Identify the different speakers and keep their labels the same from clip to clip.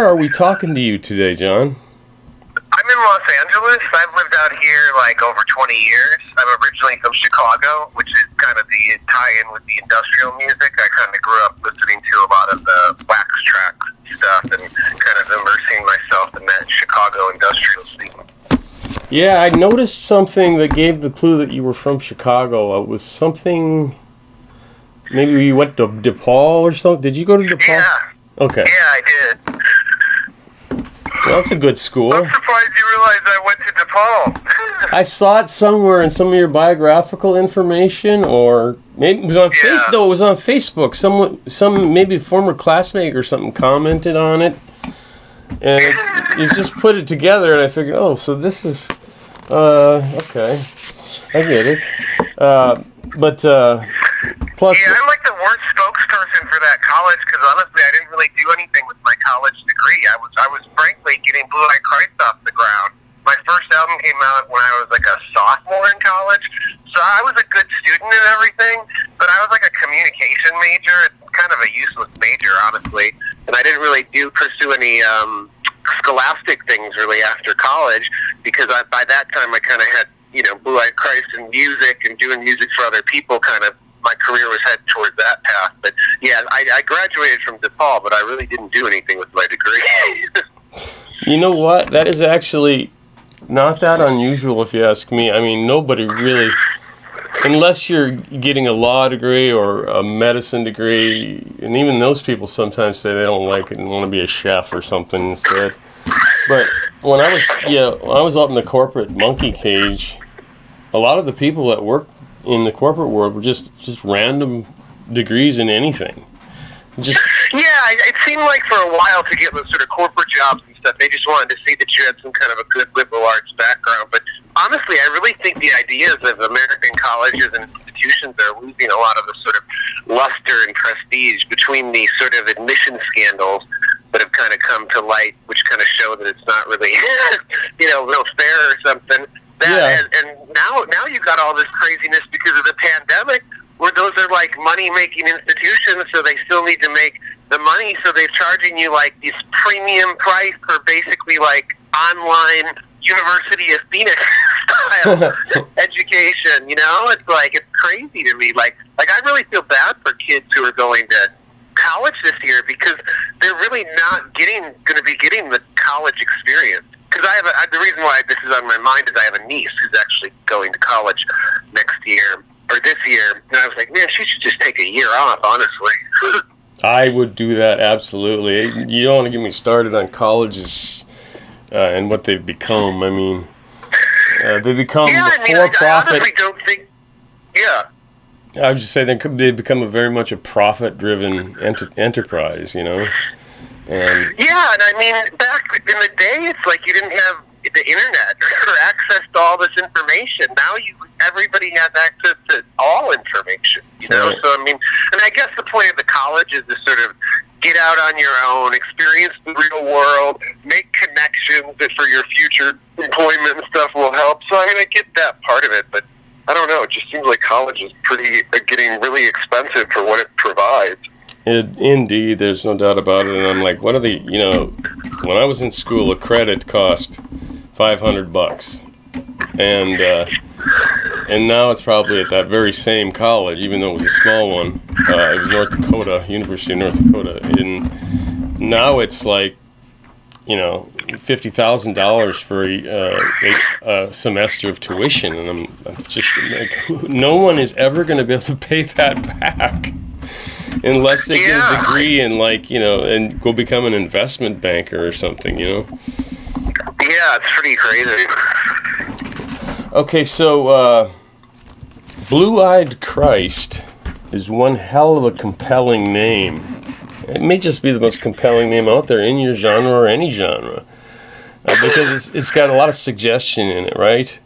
Speaker 1: where are we talking to you today, John?
Speaker 2: I'm in Los Angeles. I've lived out here like over 20 years. I'm originally from Chicago, which is kind of the tie-in with the industrial music. I kind of grew up listening to a lot of the wax track stuff and kind of immersing myself in that Chicago industrial scene.
Speaker 1: Yeah, I noticed something that gave the clue that you were from Chicago. It was something... Maybe you went to DePaul or something? Did you go to DePaul?
Speaker 2: Yeah.
Speaker 1: Okay.
Speaker 2: Yeah, I did.
Speaker 1: Well, that's a good school.
Speaker 2: I'm surprised you realized I went to DePaul.
Speaker 1: I saw it somewhere in some of your biographical information, or maybe it was on it was on Facebook. Some maybe former classmate or something commented on it, and you just put it together, and I figured, oh, so this is okay, I get it. Plus,
Speaker 2: yeah, I'm like the worst spokesperson for that college because honestly, I didn't really do anything with my college degree. I was frankly getting Blue Eye Christ off the ground. My first album came out when I was like a sophomore in college, so I was a good student and everything, but I was like a communication major. It's kind of a useless major, honestly, and I didn't really pursue any scholastic things really after college because by that time I kind of had, Blue Eye Christ and music and doing music for other people kind of. My career was headed towards that path. But, yeah, I graduated from DePaul, but I really didn't do anything with my degree.
Speaker 1: You know what? That is actually not that unusual, if you ask me. I mean, nobody really, unless you're getting a law degree or a medicine degree, and even those people sometimes say they don't like it and want to be a chef or something instead. But when I was out in the corporate monkey cage, a lot of the people that worked in the corporate world were just random degrees in anything.
Speaker 2: It seemed like for a while to get those sort of corporate jobs and stuff, they just wanted to see that you had some kind of a good liberal arts background. But honestly, I really think the ideas of American colleges and institutions are losing a lot of the sort of luster and prestige between the sort of admission scandals that have kind of come to light, which kind of show that it's not really, real fair or something. And now you've got all this craziness because of the pandemic, where those are like money-making institutions, so they still need to make the money, so they're charging you like this premium price for basically like online University of Phoenix style education. It's crazy to me. Like I really feel bad for kids who are going to college this year because they're really not going to be getting the college experience. Because the reason why this is on my mind is I have a niece who's actually going to college next year, or this year, and I was like, man, she should just take a year off, honestly.
Speaker 1: I would do that, absolutely. You don't want to get me started on colleges and what they've become. I mean, they become for-profit.
Speaker 2: I honestly don't think,
Speaker 1: I would just say they become very much a profit-driven enterprise, And
Speaker 2: I mean, back in the day, it's like you didn't have the internet or access to all this information. Now everybody has access to all information,
Speaker 1: Right.
Speaker 2: So, I mean, and I guess the point of the college is to sort of get out on your own, experience the real world, make connections that for your future employment and stuff will help. So, I mean, I get that part of it, but I don't know. It just seems like college is getting really expensive for what it provides.
Speaker 1: Indeed, there's no doubt about it. And I'm like, what are the, when I was in school, a credit cost $500, and now it's probably at that very same college, even though it was a small one. It was North Dakota, University of North Dakota, and now it's like, $50,000 for a semester of tuition, and I'm just like, no one is ever going to be able to pay that back. Unless they get a degree and and go become an investment banker or something,
Speaker 2: Yeah, it's pretty crazy.
Speaker 1: Okay, so Blue-Eyed Christ is one hell of a compelling name. It may just be the most compelling name out there in your genre or any genre. Because it's got a lot of suggestion in it, right?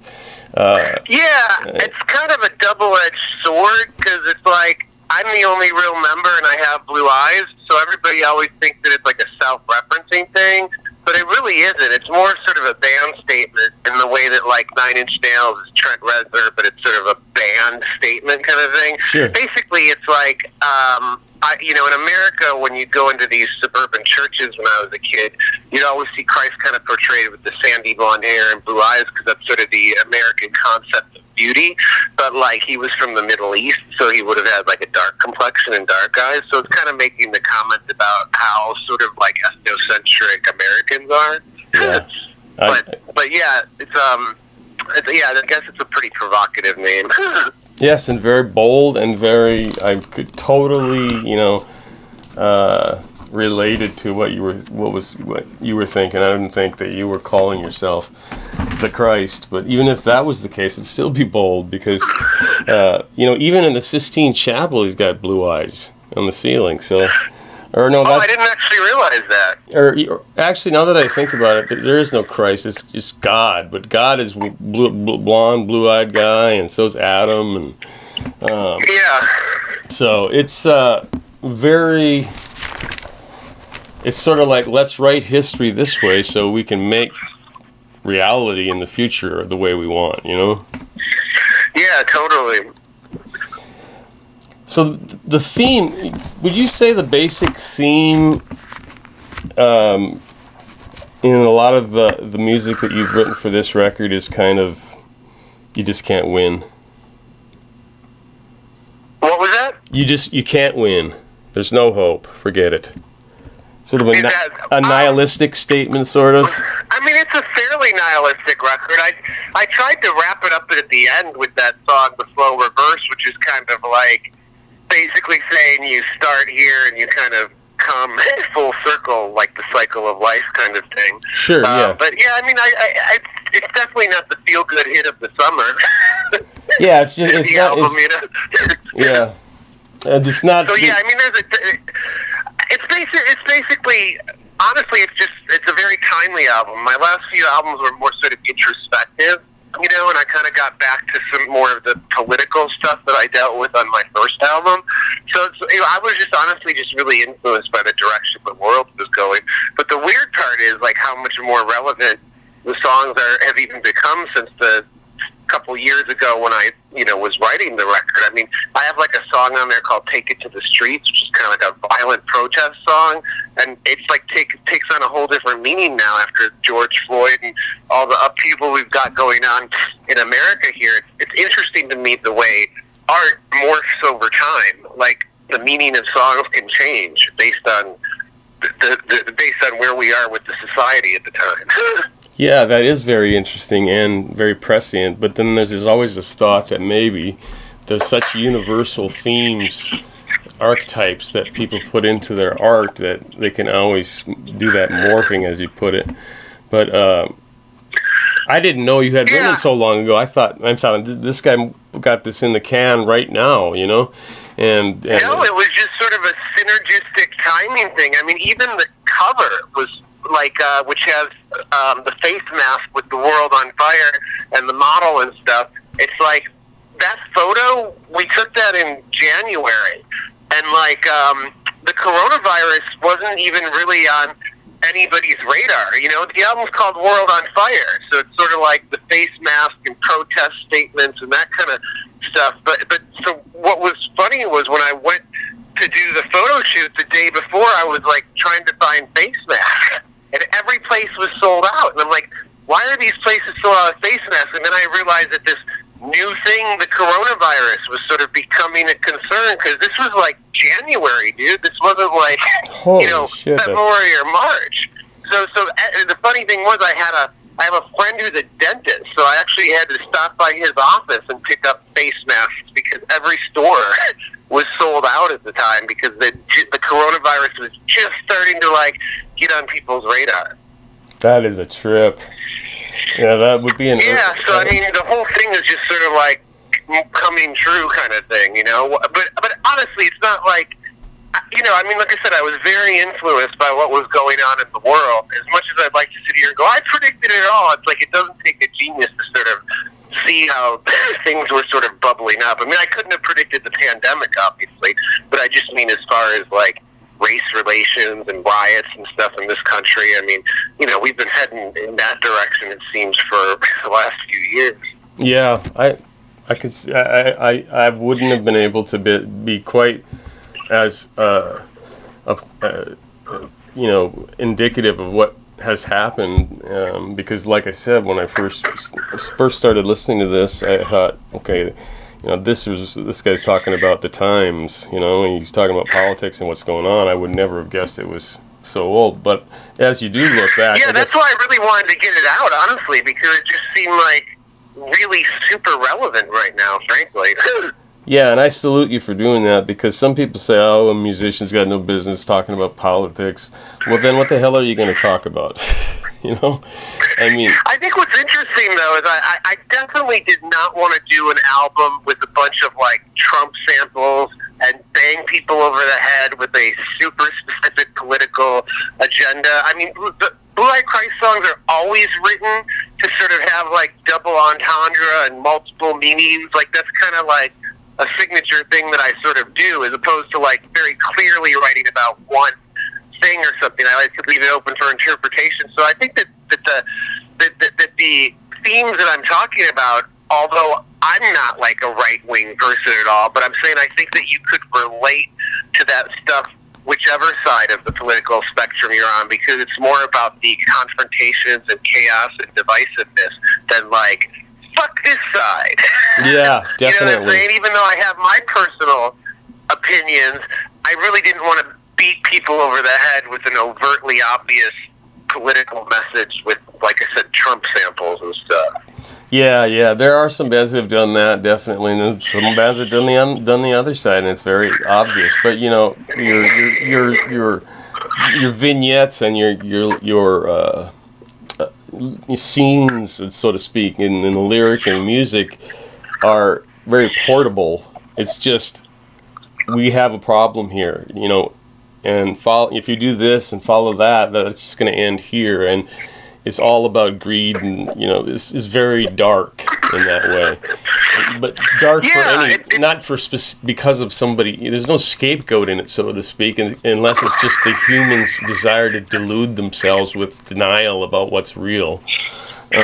Speaker 2: It's kind of a double-edged sword because it's like, I'm the only real member and I have blue eyes, so everybody always thinks that it's like a self-referencing thing, but it really isn't. It's more sort of a band statement in the way that like Nine Inch Nails is Trent Reznor, but it's sort of a band statement kind of thing.
Speaker 1: Sure.
Speaker 2: Basically, it's like, in America, when you go into these suburban churches when I was a kid, you'd always see Christ kind of portrayed with the sandy blonde hair and blue eyes, because that's sort of the American concept of beauty. But, like, he was from the Middle East, so he would have had, like, a dark complexion and dark eyes. So it's kind of making the comment about how sort of, like, ethnocentric Americans are.
Speaker 1: Yeah.
Speaker 2: But yeah, I guess it's a pretty provocative name.
Speaker 1: Yes, and very bold, and very, I could totally, related to what you were thinking. I didn't think that you were calling yourself the Christ, but even if that was the case, it'd still be bold, because, even in the Sistine Chapel, he's got blue eyes on the ceiling. So, or no,
Speaker 2: I didn't actually realize that.
Speaker 1: Or actually, now that I think about it, there is no Christ. It's just God. But God is blonde, blue-eyed guy, and so's Adam. And
Speaker 2: yeah.
Speaker 1: So it's very. It's sort of like, let's write history this way so we can make reality in the future the way we want.
Speaker 2: Yeah, totally.
Speaker 1: So the theme, would you say the basic theme in a lot of the music that you've written for this record is kind of, you just can't win?
Speaker 2: What was that?
Speaker 1: You can't win. There's no hope. Forget it. Sort of a nihilistic statement, sort of?
Speaker 2: I mean, it's a fairly nihilistic record. I tried to wrap it up at the end with that song, The Slow Reverse, which is kind of like basically saying you start here and you kind of come full circle, like the cycle of life kind of thing.
Speaker 1: Sure, yeah.
Speaker 2: But yeah, I mean, it's definitely not the feel-good hit of the summer.
Speaker 1: Yeah, it's just
Speaker 2: the album,
Speaker 1: Yeah, and it's not.
Speaker 2: So yeah, I mean, it's basically, honestly, it's a very timely album. My last few albums were more sort of introspective, and I kind of got back to some more of the political stuff that I dealt with on my first album. So I was just honestly just really influenced by the direction the world was going. But the weird part is, like, how much more relevant the songs have even become since the couple years ago when I, was writing the record. I mean, I have like a song on there called Take It to the Streets, which is kind of like a violent protest song, and it's like takes on a whole different meaning now after George Floyd and all the upheaval we've got going on in America here. It's interesting to me the way art morphs over time. Like, the meaning of songs can change based on based on where we are with the society at the time.
Speaker 1: Yeah, that is very interesting and very prescient, but then there's always this thought that maybe there's such universal themes, archetypes that people put into their art that they can always do that morphing, as you put it. But I didn't know you had written so long ago. I'm thought this guy got this in the can right now, And
Speaker 2: no, it was just sort of a synergistic timing thing. I mean, even the cover was like, which has the face mask with the world on fire and the model and stuff. It's like, that photo, we took that in January, and like, the coronavirus wasn't even really on anybody's radar. The album's called World on Fire, so it's sort of like the face mask and protest statements and that kind of stuff. But so what was funny was when I went to do the photo shoot the day before, I was like trying to find face masks, and every place was sold out. And I'm like, why are these places sold out of face masks? And then I realized that this new thing, the coronavirus, was sort of becoming a concern, because this was like January, dude. This wasn't like, February or March. So the funny thing was, I have a friend who's a dentist, so I actually had to stop by his office and pick up face masks, because every store was sold out at the time, because the coronavirus was just starting to like get on people's radar. That
Speaker 1: is a trip. Yeah, that would be an...
Speaker 2: Yeah, so I mean, the whole thing is just sort of like coming true kind of thing, But honestly, it's not like, I mean, like I said, I was very influenced by what was going on in the world. As much as I'd like to sit here and go, I predicted it all, it's like, it doesn't take a genius to sort of see how things were sort of bubbling up. I mean, I couldn't have predicted the pandemic, obviously, but I just mean as far as, like, race relations and riots and stuff in this country. I mean, we've been heading in that direction, it seems, for the last few years.
Speaker 1: Yeah, I wouldn't have been able to be quite as indicative of what has happened, because like I said, when I first started listening to this, I thought, okay, this guy's talking about the times, and he's talking about politics and what's going on. I would never have guessed it was so old. But as you do look back,
Speaker 2: yeah, that's why I really wanted to get it out, honestly, because it just seemed like really super relevant right now, frankly.
Speaker 1: Yeah, and I salute you for doing that, because some people say, oh, a musician's got no business talking about politics. Well, then what the hell are you going to talk about? I mean...
Speaker 2: I think what's interesting, though, is I definitely did not want to do an album with a bunch of, Trump samples and bang people over the head with a super specific political agenda. I mean, the Blue Eyed Christ songs are always written to sort of have, double entendre and multiple meanings. That's kind of a signature thing that I sort of do, as opposed to very clearly writing about one thing or something. I like to leave it open for interpretation. So I think that the themes that I'm talking about, although I'm not a right-wing person at all, but I'm saying I think that you could relate to that stuff whichever side of the political spectrum you're on, because it's more about the confrontations and chaos and divisiveness than fuck this side.
Speaker 1: Yeah, definitely.
Speaker 2: You know what I'm saying? Even though I have my personal opinions, I really didn't want to beat people over the head with an overtly obvious political message with, like I said, Trump samples and stuff.
Speaker 1: Yeah. There are some bands that have done that, definitely, and there's some bands that have done the other side, and it's very obvious. But your vignettes and your scenes, so to speak, in the lyric and music are very portable. It's just, we have a problem here, and if you do this and follow that, that's just going to end here. And it's all about greed, and it's very dark in that way. But dark because of somebody. There's no scapegoat in it, so to speak, unless it's just the human's desire to delude themselves with denial about what's real.
Speaker 2: I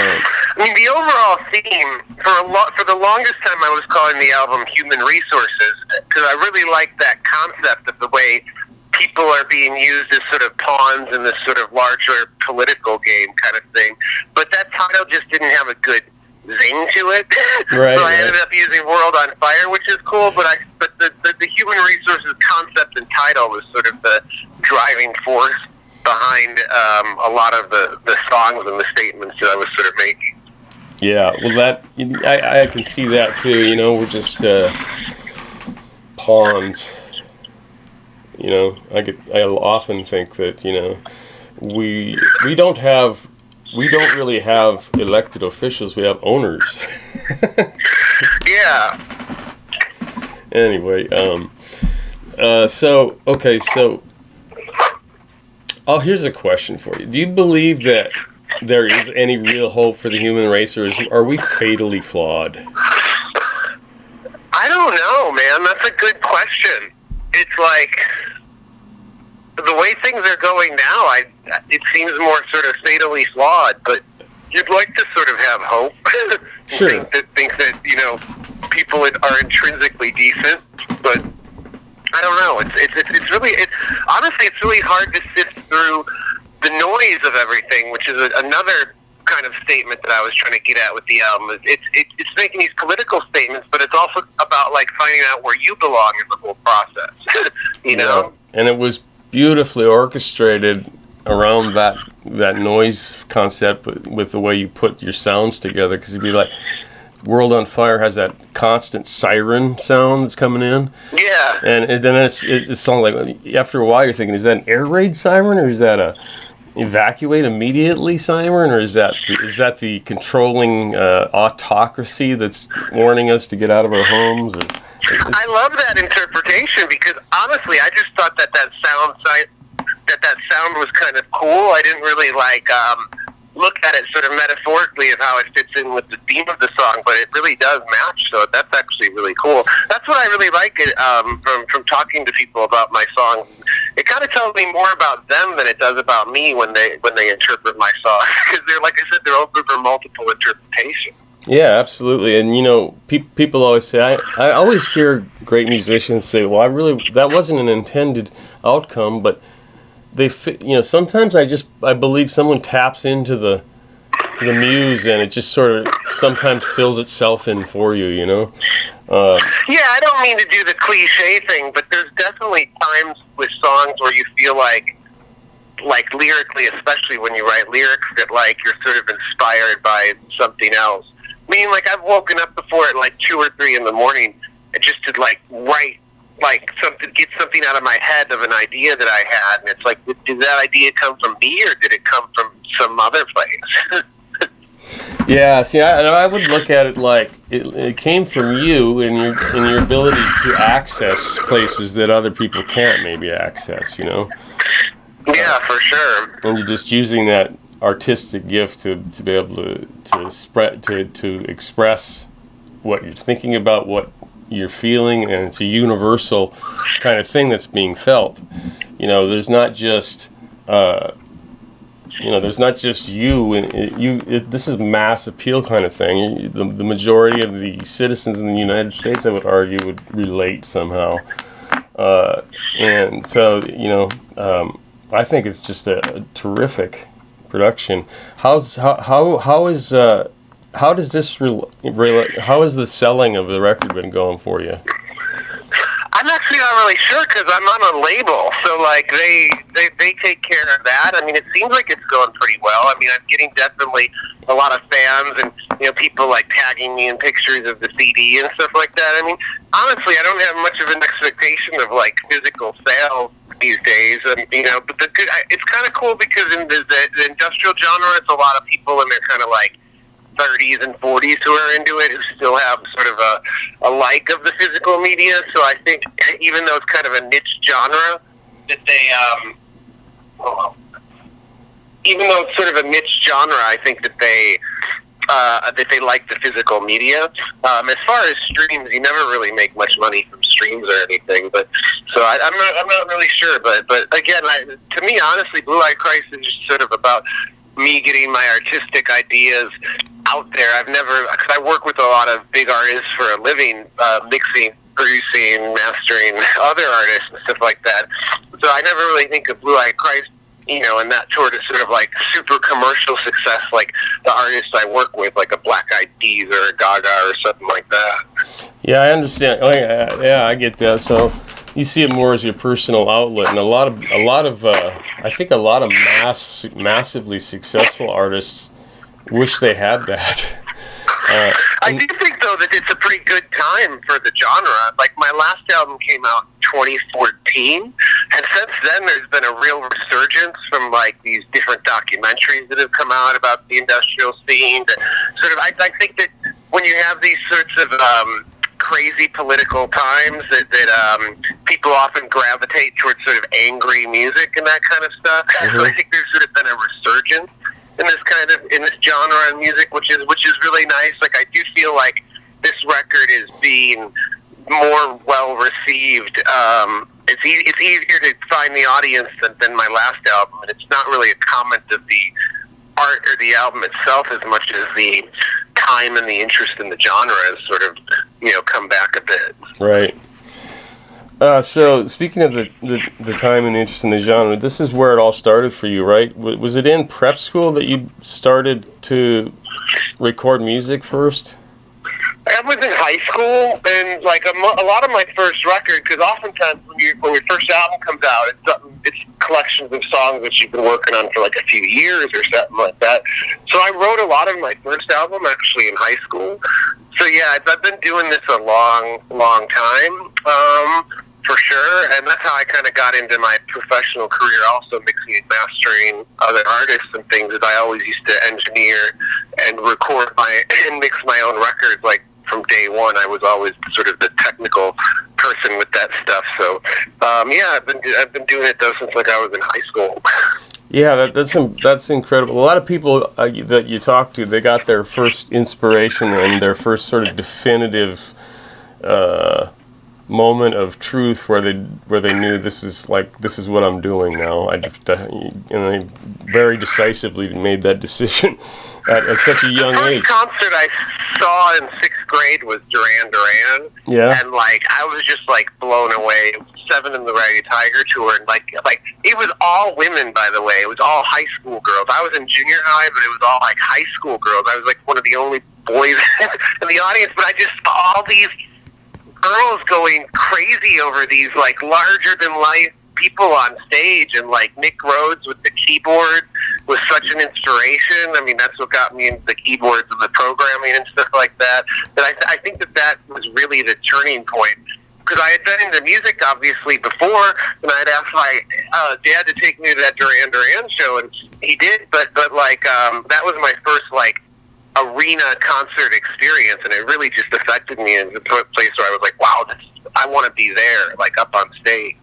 Speaker 2: mean, the overall theme for the longest time, I was calling the album "Human Resources" because I really liked that concept of the way people are being used as sort of pawns in this sort of larger political game kind of thing. But that title just didn't have a good zing to it.
Speaker 1: Right,
Speaker 2: so I ended up using World on Fire, which is cool, but the human resources concept and title was sort of the driving force behind a lot of the songs and the statements that I was sort of making.
Speaker 1: Yeah, well, I can see that too. We're just pawns. I often think that we don't really have elected officials. We have owners.
Speaker 2: Yeah.
Speaker 1: Anyway, here's a question for you. Do you believe that there is any real hope for the human race, or are we fatally flawed?
Speaker 2: I don't know, man. That's a good question. It's the way things are going now, it seems more sort of fatally flawed, but you'd like to sort of have hope.
Speaker 1: Sure.
Speaker 2: think that people are intrinsically decent, but I don't know. It's really honestly, it's really hard to sift through the noise of everything, which is another kind of statement that I was trying to get at with the album. It's making these political statements, but it's also about finding out where you belong in the whole process.
Speaker 1: Yeah. And it was beautifully orchestrated around that noise concept, with the way you put your sounds together, because you'd be like, World on Fire has that constant siren sound that's coming in.
Speaker 2: Yeah.
Speaker 1: And then it sounds like, after a while you're thinking, is that an air raid siren, or is that a evacuate immediately siren, or is that the controlling autocracy that's warning us to get out of our homes?
Speaker 2: I love that interpretation, because honestly, I just thought that sound was kind of cool. I didn't really look at it sort of metaphorically of how it fits in with the theme of the song, but it really does match. So that's actually really cool. That's what I really like from talking to people about my songs. It kind of tells me more about them than it does about me when they interpret my songs, because they're, like I said, they're open for multiple interpretations.
Speaker 1: Yeah, absolutely. And people always say, I always hear great musicians say, well, that wasn't an intended outcome, but sometimes I believe someone taps into the muse, and it just sort of sometimes fills itself in for you.
Speaker 2: Yeah, I don't mean to do the cliche thing, but there's definitely times with songs where you feel like lyrically, especially when you write lyrics, that like you're sort of inspired by something else. I mean, like I've woken up before at like 2 or 3 in the morning just to like write like something, get something out of my head of an idea that I had, and it's like, did that idea come from me or did it come from some other place?
Speaker 1: Yeah, see, I would look at it like it came from you and your ability to access places that other people can't maybe access.
Speaker 2: Yeah, for sure.
Speaker 1: And you're just using that artistic gift to be able to express what you're thinking about, what you're feeling, and it's a universal kind of thing that's being felt. There's not just you, and this is mass appeal kind of thing. The majority of the citizens in the United States, I would argue, would relate somehow. And so, I think it's just a terrific production. How is the selling of the record been going for you?
Speaker 2: I'm actually not really sure because I'm on a label, so like they take care of that. I mean, it seems like it's going pretty well. I mean, I'm getting definitely a lot of fans and people like tagging me in pictures of the CD and stuff like that. I mean, honestly, I don't have much of an expectation of like physical sales these days, and but it's kind of cool because in the industrial genre, it's a lot of people in their kind of like 30s and 40s who are into it, who still have sort of a like of the physical media. So I think even though it's kind of a niche genre, that they even though it's sort of a niche genre, I think that they like the physical media. As far as streams, you never really make much money from streams or anything. But so I'm not really sure. But again, to me, honestly, Blue Eye Christ is just sort of about me getting my artistic ideas out there. Because I work with a lot of big artists for a living, mixing, producing, mastering other artists and stuff like that. So I never really think of Blue Eye Christ, and that sort of like super commercial success, like the artists I work with, like a Black Eyed Peas or a Gaga or something like that.
Speaker 1: Yeah, I understand. Oh yeah, I get that. So you see it more as your personal outlet, and a lot of I think a lot of massively successful artists wish they had that.
Speaker 2: I do think, though, that it's a pretty good time for the genre. Like, my last album came out in 2014, and since then there's been a real resurgence from, like, these different documentaries that have come out about the industrial scene. I think that when you have these sorts of crazy political times, that people often gravitate towards sort of angry music and that kind of stuff. Mm-hmm. So I think there's sort of been a resurgence in this genre of music, which is really nice. Like, I do feel like this record is being more well received. It's easier to find the audience than my last album, and it's not really a comment of the art or the album itself as much as the time and the interest in the genre has sort of come back a bit.
Speaker 1: Right. So, speaking of the time and the interest in the genre, this is where it all started for you, right? Was it in prep school that you started to record music first?
Speaker 2: I was in high school, and like a lot of my first record, because oftentimes when your first album comes out, it's collections of songs that you've been working on for like a few years or something like that. So I wrote a lot of my first album actually in high school. So yeah, I've been doing this a long time. For sure, and that's how I kind of got into my professional career, also mixing and mastering other artists and things. That I always used to engineer and record and mix my own records. Like from day one, I was always sort of the technical person with that stuff. So yeah, I've been doing it though since like I was in high school.
Speaker 1: Yeah, that's incredible. A lot of people that you talk to, they got their first inspiration and their first sort of definitive moment of truth where they knew this is what I'm doing now. And they very decisively made that decision. at such a young
Speaker 2: first
Speaker 1: age.
Speaker 2: concert I saw in 6th grade was Duran Duran.
Speaker 1: Yeah.
Speaker 2: And, like, I was just, like, blown away. It was 7 in the Ragged Tiger tour. And, like, it was all women, by the way. It was all high school girls. I was in junior high, but it was all, like, high school girls. I was, like, one of the only boys in the audience. But I just saw all these girls going crazy over these, like, larger-than-life people on stage, and like Nick Rhodes with the keyboard was such an inspiration. I mean, that's what got me into the keyboards and the programming and stuff like that. But I think that was really the turning point, because I had been into music obviously before, and I'd asked my dad to take me to that Duran Duran show, and he did. But like that was my first like arena concert experience, and it really just affected me in the place where I was like, wow, I want to be there, like up on stage.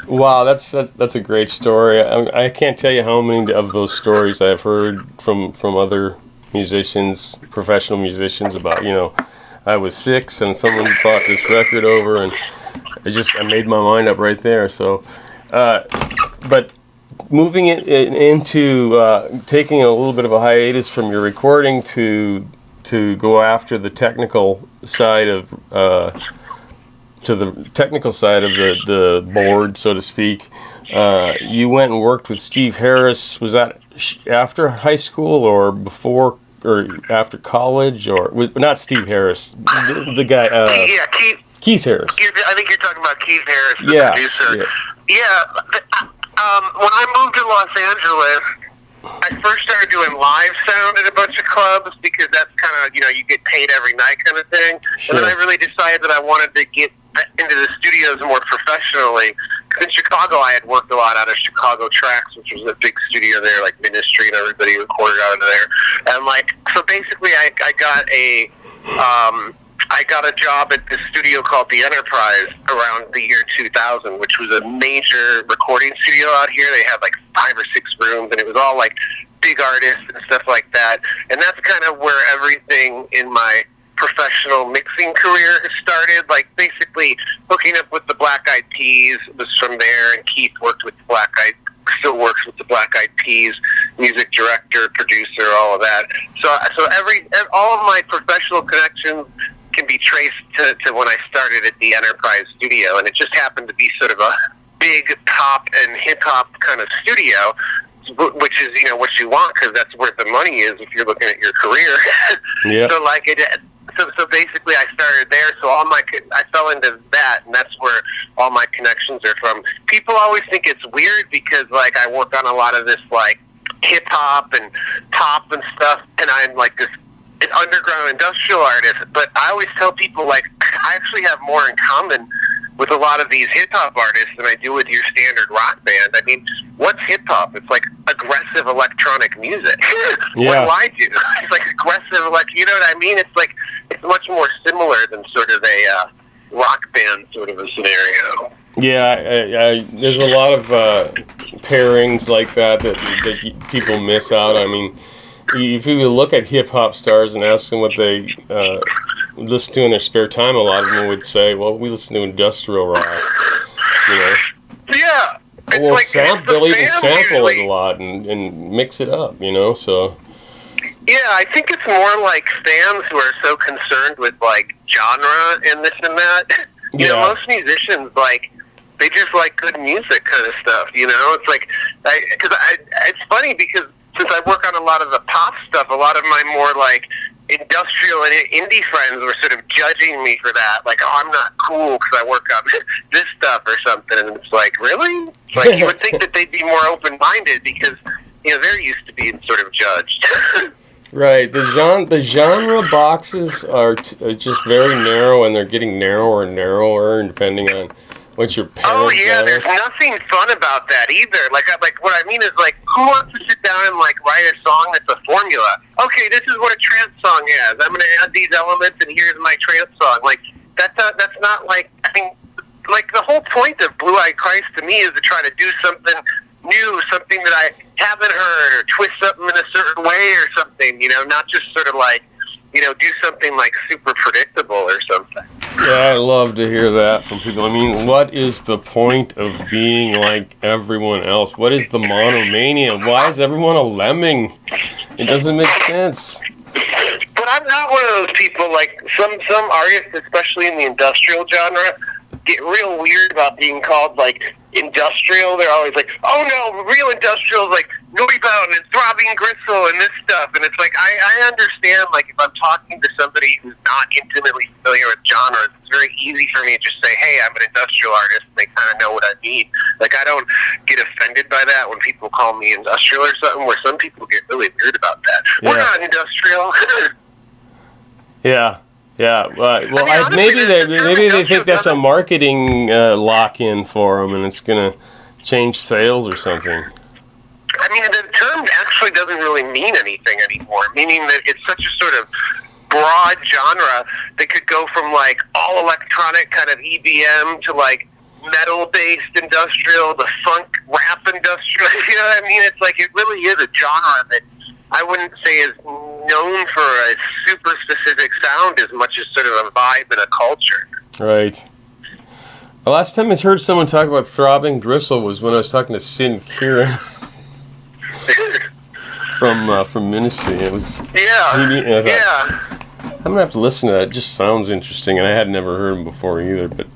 Speaker 1: Wow, that's a great story. I can't tell you how many of those stories I've heard from other musicians, professional musicians, about, you know, I was 6 and someone brought this record over, and I made my mind up right there. So, but moving into taking a little bit of a hiatus from your recording to go after the technical side of the board, so to speak. You went and worked with Steve Harris. Was that after high school or before or after college? Or not Steve Harris, the guy?
Speaker 2: Yeah,
Speaker 1: Keith Harris.
Speaker 2: I think you're talking about Keith Harris, the producer.
Speaker 1: Yeah.
Speaker 2: When I moved to Los Angeles, I first started doing live sound at a bunch of clubs, because that's kind of, you know, you get paid every night kind of thing. Sure. And then I really decided that I wanted to get into the studios more professionally. In Chicago, I had worked a lot out of Chicago Tracks, which was a big studio there, like Ministry and everybody recorded out of there. And like, so basically, I got a job at this studio called the Enterprise around the year 2000, which was a major recording studio out here. They had like 5 or 6 rooms, and it was all like big artists and stuff like that. And that's kind of where everything in my professional mixing career started. Like basically hooking up with the Black Eyed Peas was from there, and Keith still works with the Black Eyed Peas, music director, producer, all of that. So all of my professional connections can be traced to when I started at the Enterprise studio, and it just happened to be sort of a big pop and hip-hop kind of studio, which is, you know, what you want, because that's where the money is if you're looking at your career.
Speaker 1: Yeah.
Speaker 2: So like so basically I started there, so I fell into that, and that's where all my connections are from. People always think it's weird because like I work on a lot of this like hip-hop and pop and stuff, and I'm like this underground industrial artist, but I always tell people, like, I actually have more in common with a lot of these hip-hop artists than I do with your standard rock band. I mean, what's hip-hop? It's like aggressive electronic music.
Speaker 1: Yeah.
Speaker 2: What do I do? It's like aggressive, you know what I mean? It's like, it's much more similar than sort of a rock band sort of a scenario.
Speaker 1: Yeah, there's a lot of pairings like that people miss out. I mean, if you look at hip-hop stars and ask them what they listen to in their spare time, a lot of them would say, well, we listen to industrial rock, you know.
Speaker 2: Yeah.
Speaker 1: Well, they'll even sample it a lot and mix it up, you know, so.
Speaker 2: Yeah, I think it's more like fans who are so concerned with, like, genre and this and that. You know, most musicians, like, they just like good music kind of stuff, you know? It's like, it's funny because since I work on a lot of the pop stuff, a lot of my more, like, industrial and indie friends were sort of judging me for that. Like, oh, I'm not cool because I work on this stuff or something. And it's like, really? Like, you would think that they'd be more open-minded because, you know, they're used to being sort of judged.
Speaker 1: Right. The genre boxes are just very narrow, and they're getting narrower and narrower, depending on what your parents
Speaker 2: Oh, yeah,
Speaker 1: are.
Speaker 2: there's nothing fun about that either. Like what I mean is, like, who wants to sit down and, like, write a song that's a formula? Okay, this is what a trance song is. I'm going to add these elements, and here's my trance song. Like, that's not, like, I mean, like, the whole point of Blue Eyed Christ to me is to try to do something new, something that I haven't heard, or twist something in a certain way or something, you know, not just sort of, like, do something like super predictable or something.
Speaker 1: Yeah, I love to hear that from people. I mean, what is the point of being like everyone else? What is the monomania? Why is everyone a lemming? It doesn't make sense.
Speaker 2: But I'm not one of those people. Like some artists, especially in the industrial genre, get real weird about being called like industrial. They're always like, "Oh no, real industrial is like Norten and Throbbing Gristle and this stuff." And it's like I understand. Like if I'm talking to somebody who's not intimately familiar with genres, it's very easy for me to just say, "Hey, I'm an industrial artist." And they kind of know what I mean. Like I don't get offended by that when people call me industrial or something. Where some people get really weird about that. Yeah. We're not industrial.
Speaker 1: Yeah. Yeah, well,
Speaker 2: honestly,
Speaker 1: maybe they think that's a marketing lock-in for them, and it's gonna change sales or something.
Speaker 2: I mean, the term actually doesn't really mean anything anymore. Meaning that it's such a sort of broad genre that could go from like all electronic kind of EBM to like metal-based industrial, the funk rap industrial. You know what I mean? It's like it really is a genre that I wouldn't say is known for a super specific sound as much as sort of a vibe and a culture. Right.
Speaker 1: The last time I heard someone talk about Throbbing Gristle was when I was talking to Sin Kieran from Ministry. It was I'm gonna have to listen to that. It just sounds interesting, and I had never heard him before either. But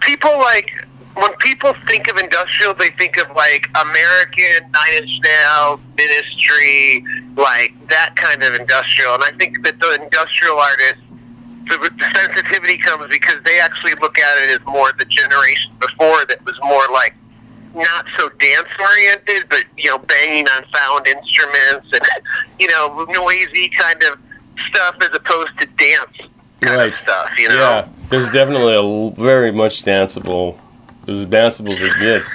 Speaker 2: people like. When people think of industrial, they think of like American, 9 Inch Nails, Ministry, like that kind of industrial. And I think that the industrial artists, the sensitivity comes because they actually look at it as more the generation before that was more like not so dance oriented, but banging on found instruments and noisy kind of stuff as opposed to dance kind of stuff.
Speaker 1: Yeah, there's definitely a very much danceable. As danceable as it gets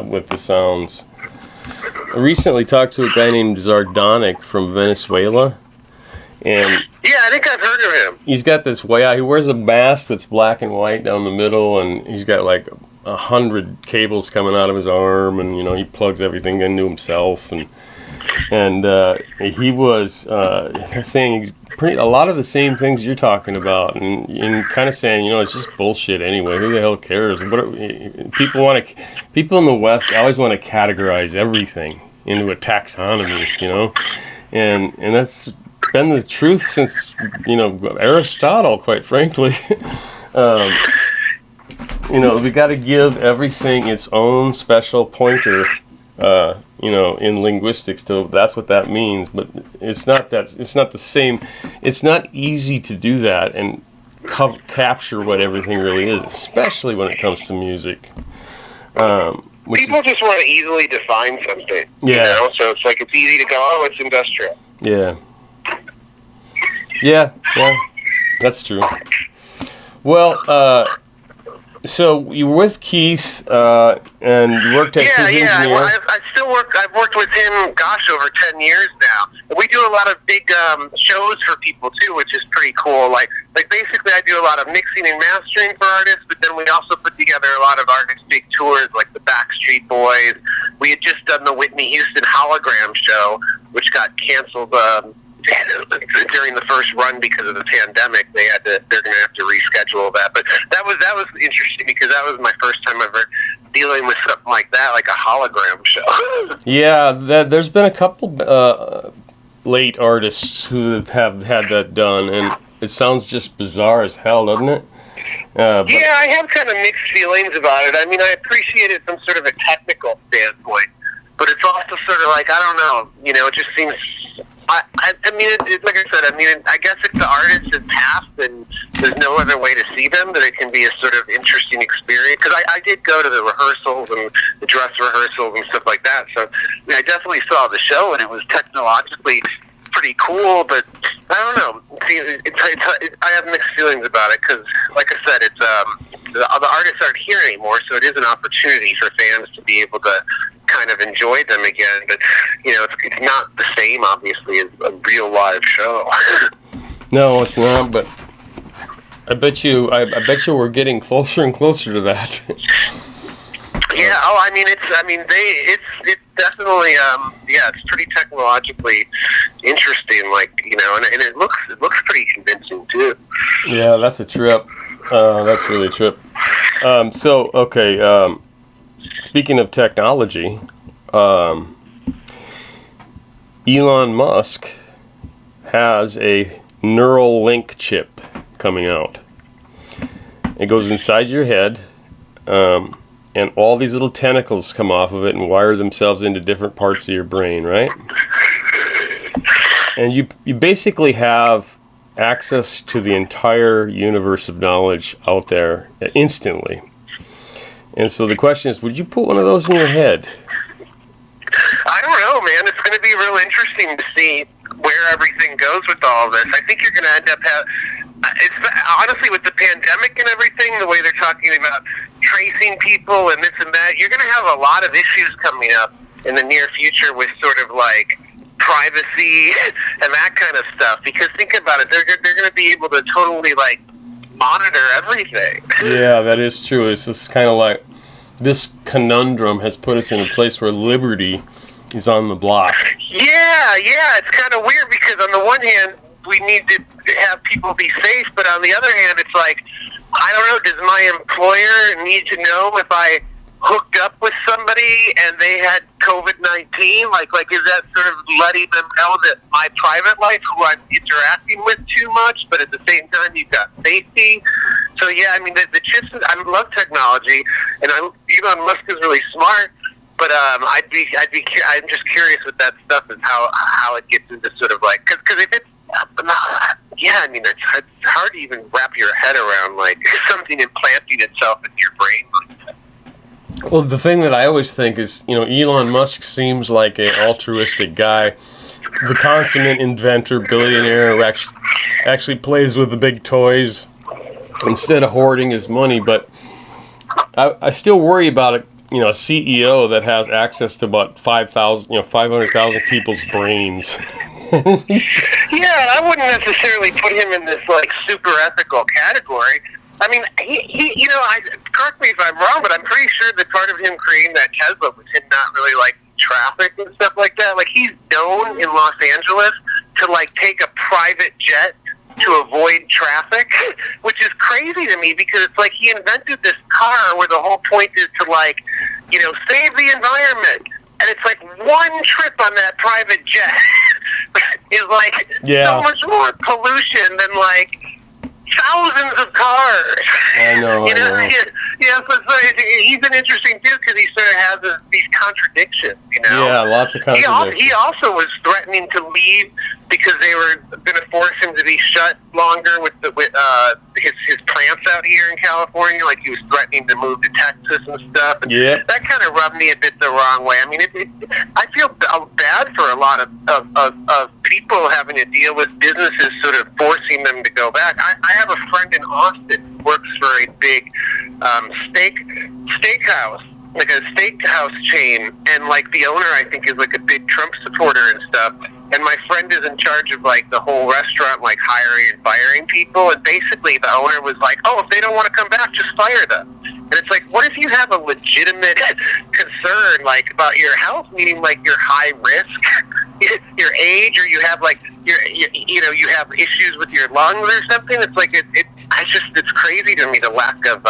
Speaker 1: with the sounds. I recently talked to a guy named Zardonic from Venezuela, and
Speaker 2: I think I've heard of him.
Speaker 1: He's got this he wears a mask that's black and white down the middle, and he's got like 100 cables coming out of his arm, and he plugs everything into himself, and he was saying a lot of the same things you're talking about, and kind of saying, it's just bullshit anyway. Who the hell cares? People in the West always want to categorize everything into a taxonomy, and that's been the truth since Aristotle, quite frankly. We got to give everything its own special pointer. In linguistics, that's what that means. But it's not the same. It's not easy to do that and capture what everything really is, especially when it comes to music.
Speaker 2: People just want to easily define something.
Speaker 1: Yeah.
Speaker 2: So it's like it's easy to go, oh, it's industrial.
Speaker 1: Yeah. Yeah. That's true. Well. So you were with Keith, and you worked as his engineer.
Speaker 2: I still work. I've worked with him, over 10 years now. And we do a lot of big shows for people too, which is pretty cool. Like basically, I do a lot of mixing and mastering for artists, but then we also put together a lot of artists' big tours, like the Backstreet Boys. We had just done the Whitney Houston hologram show, which got canceled. During the first run because of the pandemic, they're going to have to reschedule that. But that was interesting because that was my first time ever dealing with something like that, like a hologram show.
Speaker 1: Yeah, there's been a couple late artists who have had that done, and it sounds just bizarre as hell, doesn't it?
Speaker 2: I have kind of mixed feelings about it. I mean, I appreciate it from sort of a technical standpoint, but it's also sort of like, I don't know, it just seems... I mean, like I said, I guess if the artist has passed and there's no other way to see them, that it can be a sort of interesting experience. Because I did go to the rehearsals and the dress rehearsals and stuff like that. So I definitely saw the show, and it was technologically pretty cool. But I don't know. I have mixed feelings about it because, like I said, the artists aren't here anymore, so it is an opportunity for fans to be able to kind of enjoy them again, but it's not the same, obviously, as a real live show.
Speaker 1: No, it's not. But I bet you we're getting closer and closer to that.
Speaker 2: Yeah. Oh, I mean, it's definitely, it's pretty technologically interesting, like, and it looks pretty convincing too.
Speaker 1: Yeah, that's a trip. That's really a trip. Speaking of technology, Elon Musk has a neural link chip coming out. It goes inside your head, and all these little tentacles come off of it and wire themselves into different parts of your brain, right? And you basically have access to the entire universe of knowledge out there instantly. And so the question is, would you put one of those in your head?
Speaker 2: I don't know, man. It's going to be real interesting to see where everything goes with all of this. I think you're going to end up honestly, with the pandemic and everything, the way they're talking about tracing people and this and that, you're going to have a lot of issues coming up in the near future with sort of like privacy and that kind of stuff. Because think about it, they're going to be able to totally like monitor everything.
Speaker 1: Yeah, that is true. It's just kind of like this conundrum has put us in a place where liberty is on the block.
Speaker 2: Yeah, it's kind of weird because on the one hand, we need to have people be safe, but on the other hand, it's like, I don't know, does my employer need to know if I hooked up with somebody and they had COVID-19? Like is that sort of letting them know that my private life, who I'm interacting with too much, but at the same time, you've got safety? So yeah, I mean, the chips, I love technology, and Elon Musk is really smart, but I'm just curious with that stuff is how it gets into sort of like, because if it's, I mean, it's hard to even wrap your head around like something implanting itself in your brain like that.
Speaker 1: Well, the thing that I always think is, Elon Musk seems like an altruistic guy, the consummate inventor, billionaire who actually plays with the big toys instead of hoarding his money. But I still worry about it. A CEO that has access to about 500,000 people's brains.
Speaker 2: Yeah, I wouldn't necessarily put him in this like super ethical category. I mean, he correct me if I'm wrong, but I'm pretty sure that part of him creating that Tesla was him not really like traffic and stuff like that. Like he's known in Los Angeles to like take a private jet to avoid traffic, which is crazy to me because it's like he invented this car where the whole point is to like, save the environment. And it's like one trip on that private jet is like so much more pollution than like thousands of cars.
Speaker 1: I know.
Speaker 2: Yeah, so he's an interesting dude because he sort of has these contradictions,
Speaker 1: Yeah, lots of contradictions.
Speaker 2: He also was threatening to leave because they were going to force him to be shut longer with his plants out here in California. Like he was threatening to move to Texas and stuff. And that kind of rubbed me a bit the wrong way. I mean, I feel bad for a lot of people having to deal with businesses sort of forcing them to go back. I have a friend in Austin who works for a big steakhouse, like a steakhouse chain, and like the owner I think is like a big Trump supporter and stuff. And my friend is in charge of like the whole restaurant, like hiring and firing people. And basically the owner was like, "Oh, if they don't want to come back, just fire them." And it's like, what if you have a legitimate concern like about your health, meaning like your high risk, your age, or you have like you have issues with your lungs or something? It's like it's crazy to me the lack of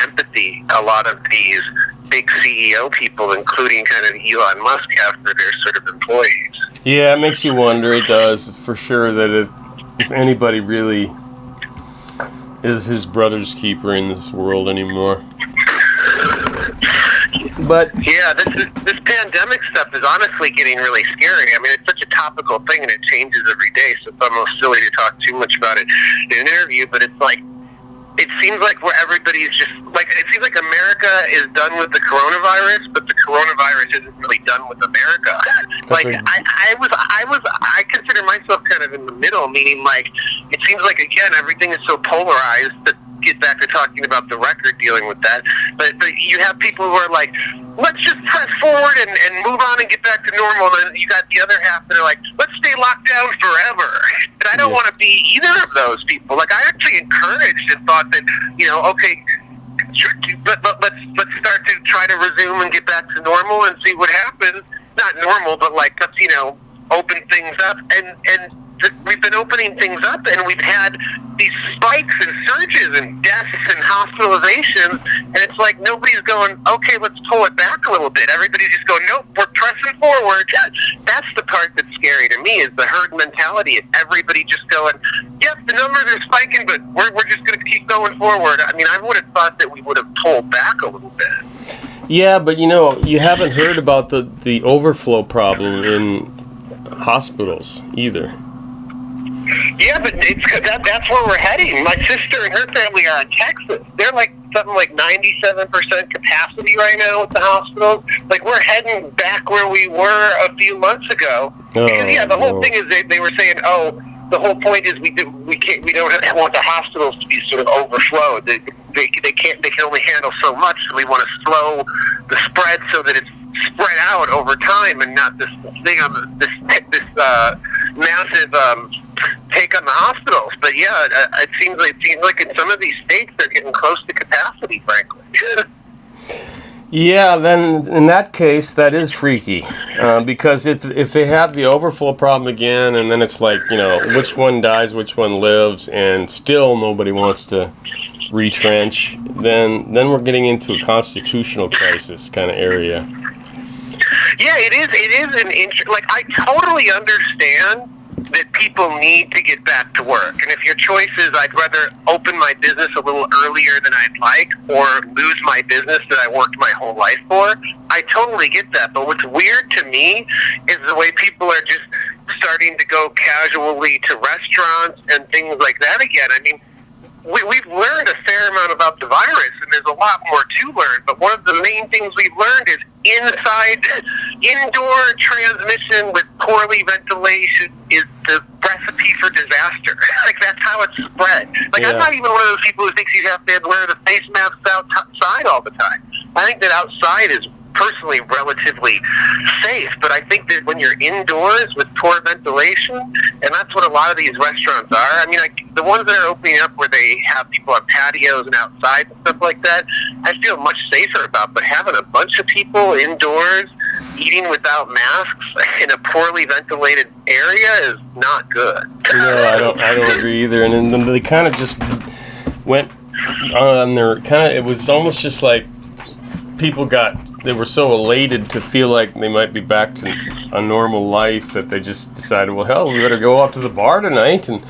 Speaker 2: empathy a lot of these big CEO people, including kind of Elon Musk, have for their sort of employees.
Speaker 1: Yeah, it makes you wonder. It does, for sure, that if anybody really is his brother's keeper in this world anymore. But
Speaker 2: yeah, this pandemic stuff is honestly getting really scary. I mean, it's such a topical thing and it changes every day, so it's almost silly to talk too much about it in an interview, but it's like, it seems like where everybody's just like, it seems like America is done with the coronavirus, but the coronavirus isn't really done with America. Like I consider myself kind of in the middle, meaning like it seems like again everything is so polarized. To get back to talking about the record, dealing with that, but you have people who are like, let's just press forward and move on and get back to normal. And then you got the other half that are like, let's stay locked down forever. And I don't want to be either of those people. Like I actually encouraged and thought that, okay, but let's start to try to resume and get back to normal and see what happens. not normal, but like let's open things up, and we've been opening things up, and we've had these spikes and surges and deaths and hospitalizations, and it's like nobody's going, okay, let's pull it back a little bit. Everybody's just going, nope, we're pressing forward. That's the part that's scary to me, is the herd mentality of everybody just going, yep, the numbers are spiking, but we're just going to keep going forward. I mean, I would have thought that we would have pulled back a little bit.
Speaker 1: Yeah, but you haven't heard about the overflow problem in hospitals either.
Speaker 2: Yeah, but that's where we're heading. My sister and her family are in Texas. They're like something like 97% capacity right now at the hospitals. Like, we're heading back where we were a few months ago. Because the whole thing is they were saying, the whole point is we don't want the hospitals to be sort of overflowed. They can only handle so much. So we want to slow the spread so that it's spread out over time and not this thing on this massive take on the hospitals. But yeah, it seems like in some of these states they're getting close to capacity, frankly.
Speaker 1: Yeah, then in that case, that is freaky, because if they have the overflow problem again, and then it's like, which one dies, which one lives, and still nobody wants to retrench, then we're getting into a constitutional crisis kind of area.
Speaker 2: Yeah, it is an like, I totally understand that people need to get back to work. And if your choice is I'd rather open my business a little earlier than I'd like, or lose my business that I worked my whole life for, I totally get that. But what's weird to me is the way people are just starting to go casually to restaurants and things like that again. I mean, we've learned a fair amount about the virus, and there's a lot more to learn, but one of the main things we've learned is indoor transmission with poorly ventilation is the recipe for disaster. Like, that's how it's spread. Like, yeah. I'm not even one of those people who thinks you have to wear the face masks outside all the time. I think that outside is personally relatively safe, but I think that when you're indoors with poor ventilation, and that's what a lot of these restaurants are. I mean, like, the ones that are opening up where they have people on patios and outside and stuff like that, I feel much safer about. But having a bunch of people indoors eating without masks in a poorly ventilated area is not good.
Speaker 1: No, I don't agree either. And then they kind of just went on their it was almost just like they were so elated to feel like they might be back to a normal life that they just decided, well, hell, we better go out to the bar tonight. And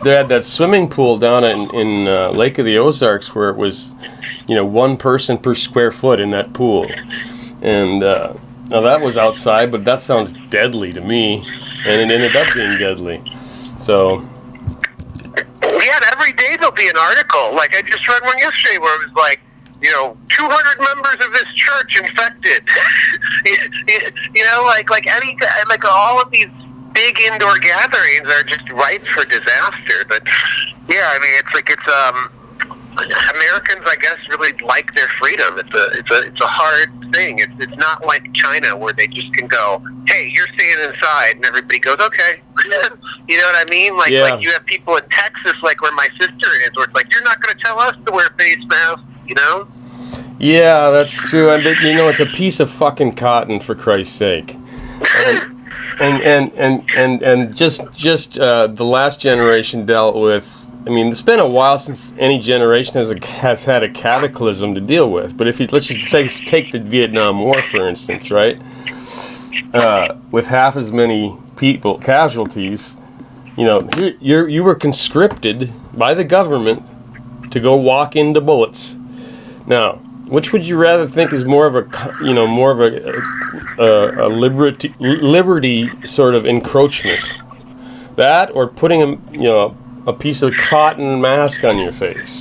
Speaker 1: they had that swimming pool down in Lake of the Ozarks where it was, one person per square foot in that pool. And now that was outside, but that sounds deadly to me. And it ended up being deadly. So...
Speaker 2: yeah, every day there'll be an article. Like, I just read one yesterday where it was like, 200 members of this church infected. like all of these big indoor gatherings are just ripe for disaster. But yeah, I mean, Americans, I guess, really like their freedom. It's a hard thing. It's not like China where they just can go, hey, you're staying inside, and everybody goes, okay. You know what I mean? Like,
Speaker 1: yeah.
Speaker 2: Like you have people in Texas, like where my sister is, where it's like, you're not going to tell us to wear face masks.
Speaker 1: Yeah, that's true. And it's a piece of fucking cotton, for Christ's sake. And just the last generation dealt with. I mean, it's been a while since any generation has had a cataclysm to deal with. But let's just take the Vietnam War, for instance, right? With half as many people casualties, you were conscripted by the government to go walk into bullets. Now, which would you rather think is more of a liberty sort of encroachment? That, or putting a piece of cotton mask on your face?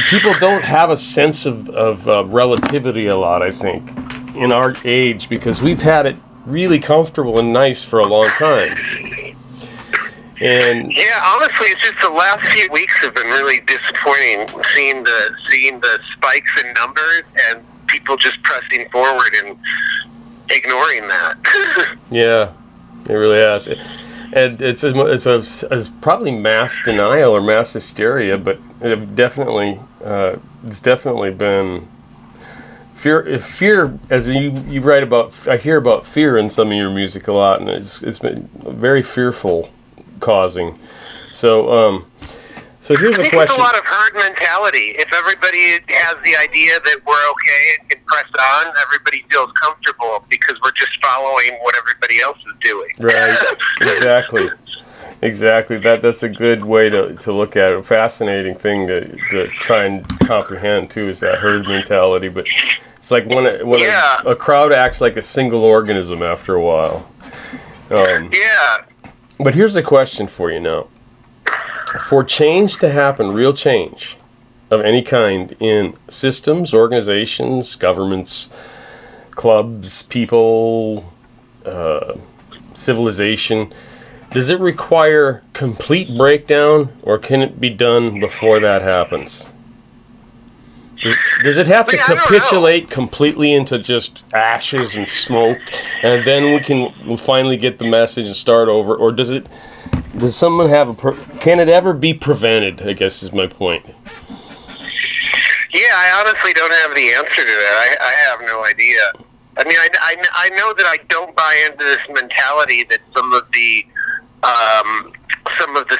Speaker 1: People don't have a sense of relativity a lot, I think, in our age, because we've had it really comfortable and nice for a long time. And
Speaker 2: yeah, honestly, it's just the last few weeks have been really disappointing. Seeing the spikes in numbers and people just pressing forward and ignoring that.
Speaker 1: Yeah, it really has. And it's probably mass denial or mass hysteria, but it's definitely been fear, as you write about, I hear about fear in some of your music a lot, and it's been very fearful causing. So here's
Speaker 2: I
Speaker 1: a
Speaker 2: think
Speaker 1: question.
Speaker 2: it's a lot of herd mentality. If everybody has the idea that we're okay and can press on, everybody feels comfortable because we're just following what everybody else is doing.
Speaker 1: Right. Exactly. That's a good way to look at it. A fascinating thing to try and comprehend too is that herd mentality. But it's like when a crowd acts like a single organism after a while. But here's a question for you now. For change to happen, real change of any kind in systems, organizations, governments, clubs, people, civilization, does it require complete breakdown, or can it be done before that happens? Does it have to capitulate completely into just ashes and smoke, and then we'll finally get the message and start over, or does someone have can it ever be prevented, I guess is my point.
Speaker 2: Yeah, I honestly don't have the answer to that. I have no idea. I mean, I know that I don't buy into this mentality that some of the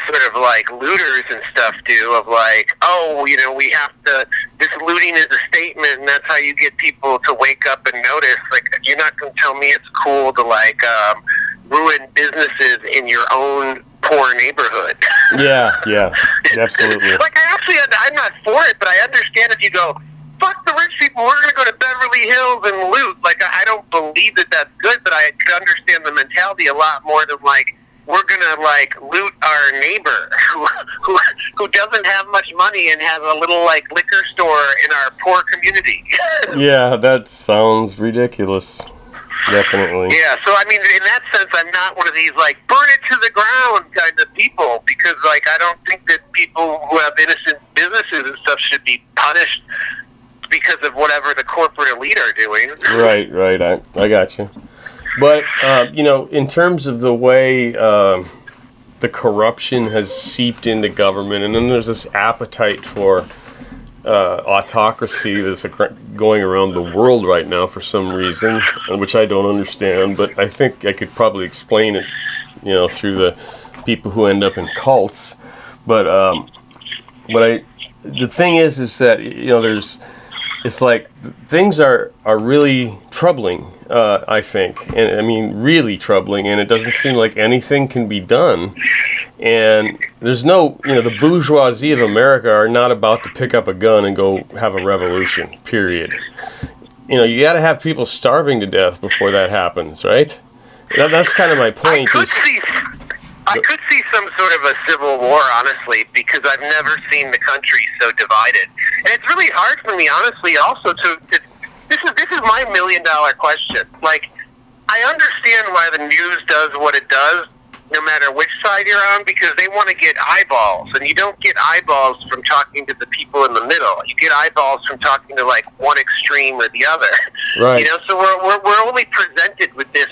Speaker 2: sort of like looters and stuff do, of like, oh, you know, we have to, this looting is a statement and that's how you get people to wake up and notice. Like, you're not going to tell me it's cool to like ruin businesses in your own poor neighborhood.
Speaker 1: Yeah, absolutely.
Speaker 2: Like, I'm not for it, but I understand if you go, fuck the rich people, we're going to go to Beverly Hills and loot. Like, I don't believe that that's good, but I could understand the mentality a lot more than like, we're going to like loot our neighbor who doesn't have much money and has a little like liquor store in our poor community.
Speaker 1: Yeah, that sounds ridiculous. Definitely.
Speaker 2: Yeah, so I mean, in that sense, I'm not one of these like burn it to the ground kind of people, because like I don't think that people who have innocent businesses and stuff should be punished because of whatever the corporate elite are doing.
Speaker 1: Right. I got you. But you know, in terms of the way the corruption has seeped into government, and then there's this appetite for autocracy that's going around the world right now for some reason, which I don't understand, but I think I could probably explain it, you know, through the people who end up in cults. But the thing is that, you know, it's like things are really troubling, I think, and I mean really troubling, and it doesn't seem like anything can be done. And there's no, you know, the bourgeoisie of America are not about to pick up a gun and go have a revolution, period. You know, you got to have people starving to death before that happens, right? That's kind of my point.
Speaker 2: I could see some sort of a civil war, honestly, because I've never seen the country so divided. And it's really hard for me, honestly, also this is my $1 million question. Like, I understand why the news does what it does, no matter which side you're on, because they want to get eyeballs, and you don't get eyeballs from talking to the people in the middle. You get eyeballs from talking to like one extreme or the other.
Speaker 1: Right.
Speaker 2: You know, so we're only presented with this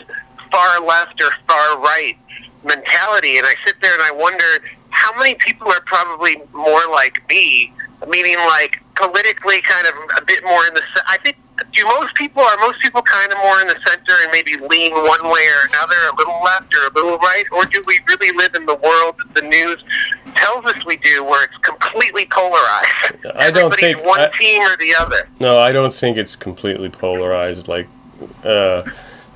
Speaker 2: far left or far right mentality, and I sit there and I wonder how many people are probably more like me, meaning like politically kind of a bit more in the. I think. Are most people kind of more in the center and maybe lean one way or another, a little left or a little right? Or do we really live in the world that the news tells us we do, where it's completely polarized?
Speaker 1: I don't think
Speaker 2: one team or the other.
Speaker 1: No, I don't think it's completely polarized, like to